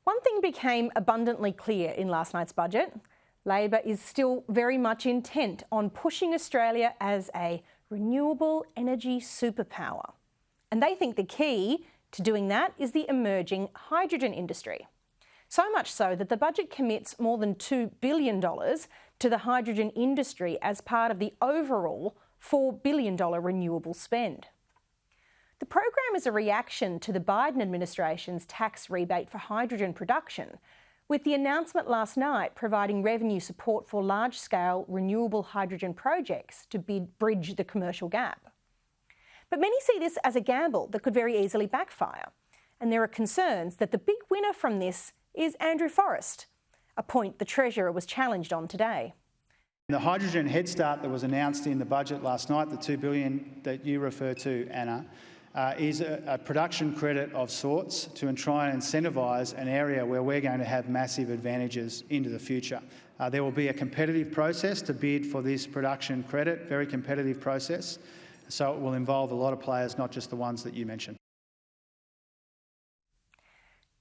One thing became abundantly clear in last night's budget. Labor is still very much intent on pushing Australia as a renewable energy superpower. And they think the key to doing that is the emerging hydrogen industry. So much so that the budget commits more than $2 billion to the hydrogen industry as part of the overall $4 billion renewable spend. The program is a reaction to the Biden administration's tax rebate for hydrogen production, with the announcement last night providing revenue support for large-scale renewable hydrogen projects to bridge the commercial gap. But many see this as a gamble that could very easily backfire, and there are concerns that the big winner from this is Andrew Forrest, a point the Treasurer was challenged on today. The hydrogen head start that was announced in the budget last night, the $2 billion that you refer to, Anna, is a production credit of sorts to try and incentivise an area where we're going to have massive advantages into the future. There will be a competitive process to bid for this production credit, very competitive process, so it will involve a lot of players, not just the ones that you mentioned.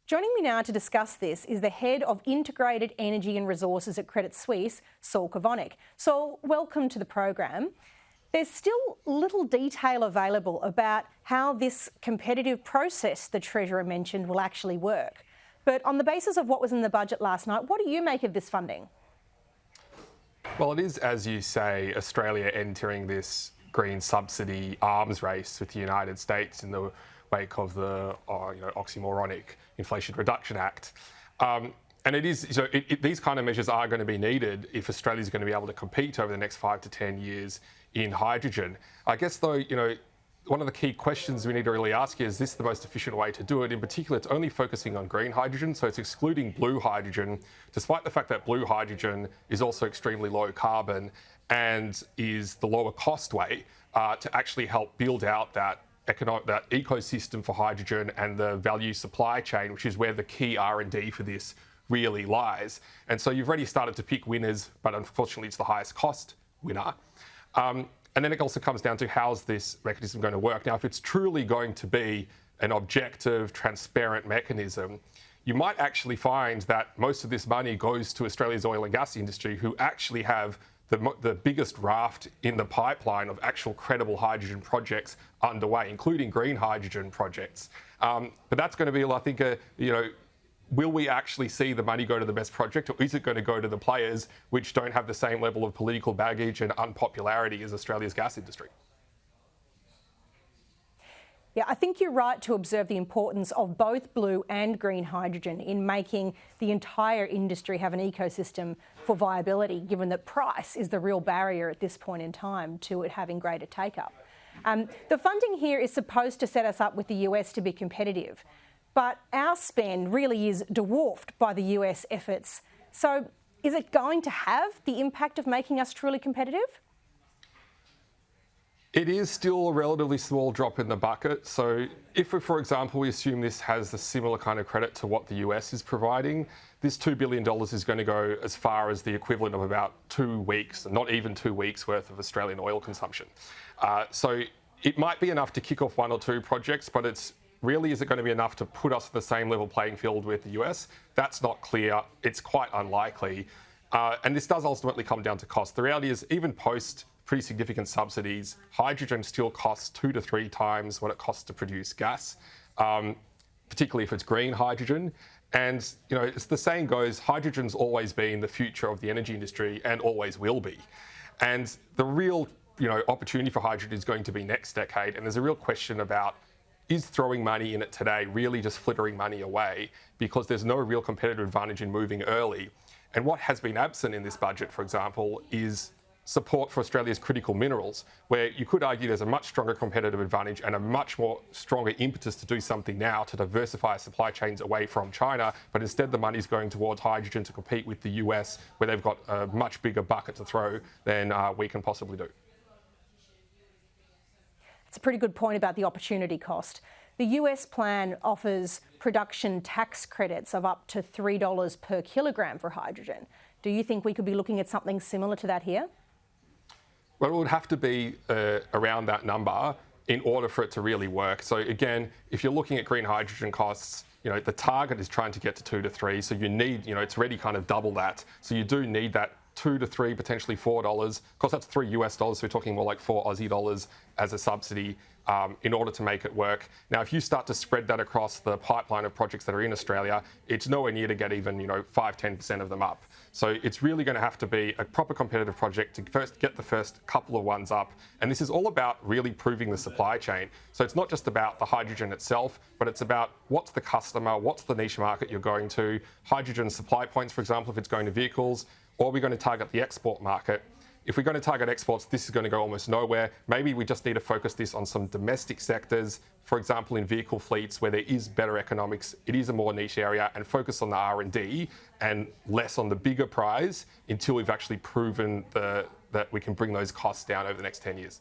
Joining me now to discuss this is the Head of Integrated Energy and Resources at Credit Suisse, Saul Kavonic. Saul, welcome to the program. There's still little detail available about how this competitive process the Treasurer mentioned will actually work. But on the basis of what was in the budget last night, what do you make of this funding? Well, it is, as you say, Australia entering this green subsidy arms race with the United States in the wake of the oxymoronic Inflation Reduction Act. And it is, these kind of measures are going to be needed if Australia is going to be able to compete over the next 5 to 10 years in hydrogen. I guess, though, one of the key questions we need to really ask is this the most efficient way to do it? In particular, it's only focusing on green hydrogen, so it's excluding blue hydrogen, despite the fact that blue hydrogen is also extremely low carbon and is the lower cost way to actually help build out that ecosystem for hydrogen and the value supply chain, which is where the key R&D for this really lies. And so you've already started to pick winners, but unfortunately it's the highest cost winner. And then it also comes down to how's this mechanism going to work. Now, if it's truly going to be an objective, transparent mechanism, you might actually find that most of this money goes to Australia's oil and gas industry, who actually have the biggest raft in the pipeline of actual credible hydrogen projects underway, including green hydrogen projects. But that's going to be, I think, will we actually see the money go to the best project, or is it going to go to the players which don't have the same level of political baggage and unpopularity as Australia's gas industry? Yeah, I think you're right to observe the importance of both blue and green hydrogen in making the entire industry have an ecosystem for viability, given that price is the real barrier at this point in time to it having greater take-up. The funding here is supposed to set us up with the US to be competitive, but our spend really is dwarfed by the US efforts. So is it going to have the impact of making us truly competitive? It is still a relatively small drop in the bucket. So if, for example, we assume this has a similar kind of credit to what the US is providing, this $2 billion is going to go as far as the equivalent of about 2 weeks, not even 2 weeks worth of Australian oil consumption. So it might be enough to kick off 1 or 2 projects, but it's really, is it going to be enough to put us at the same level playing field with the US? That's not clear. It's quite unlikely. And this does ultimately come down to cost. The reality is, even post pretty significant subsidies, hydrogen still costs 2 to 3 times what it costs to produce gas, particularly if it's green hydrogen. And, as the saying goes, hydrogen's always been the future of the energy industry and always will be. And the real, opportunity for hydrogen is going to be next decade. And there's a real question about, is throwing money in it today really just flittering money away, because there's no real competitive advantage in moving early? And what has been absent in this budget, for example, is support for Australia's critical minerals, where you could argue there's a much stronger competitive advantage and a much more stronger impetus to do something now to diversify supply chains away from China, but instead the money's going towards hydrogen to compete with the US, where they've got a much bigger bucket to throw than we can possibly do. It's a pretty good point about the opportunity cost. The US plan offers production tax credits of up to $3 per kilogram for hydrogen. Do you think we could be looking at something similar to that here? Well, it would have to be around that number in order for it to really work. So again, if you're looking at green hydrogen costs, the target is trying to get to 2 to 3. So you need, it's already kind of double that. So you do need that 2 to 3, potentially $4. Of course, that's $3 US, so we're talking more like 4 Aussie dollars as a subsidy in order to make it work. Now, if you start to spread that across the pipeline of projects that are in Australia, it's nowhere near to get even 5-10% of them up. So it's really going to have to be a proper competitive project to first get the first couple of ones up. And this is all about really proving the supply chain. So it's not just about the hydrogen itself, but it's about what's the customer, what's the niche market you're going to, hydrogen supply points, for example, if it's going to vehicles, or are we going to target the export market? If we're going to target exports, this is going to go almost nowhere. Maybe we just need to focus this on some domestic sectors, for example, in vehicle fleets where there is better economics, it is a more niche area, and focus on the R&D and less on the bigger prize until we've actually proven that we can bring those costs down over the next 10 years.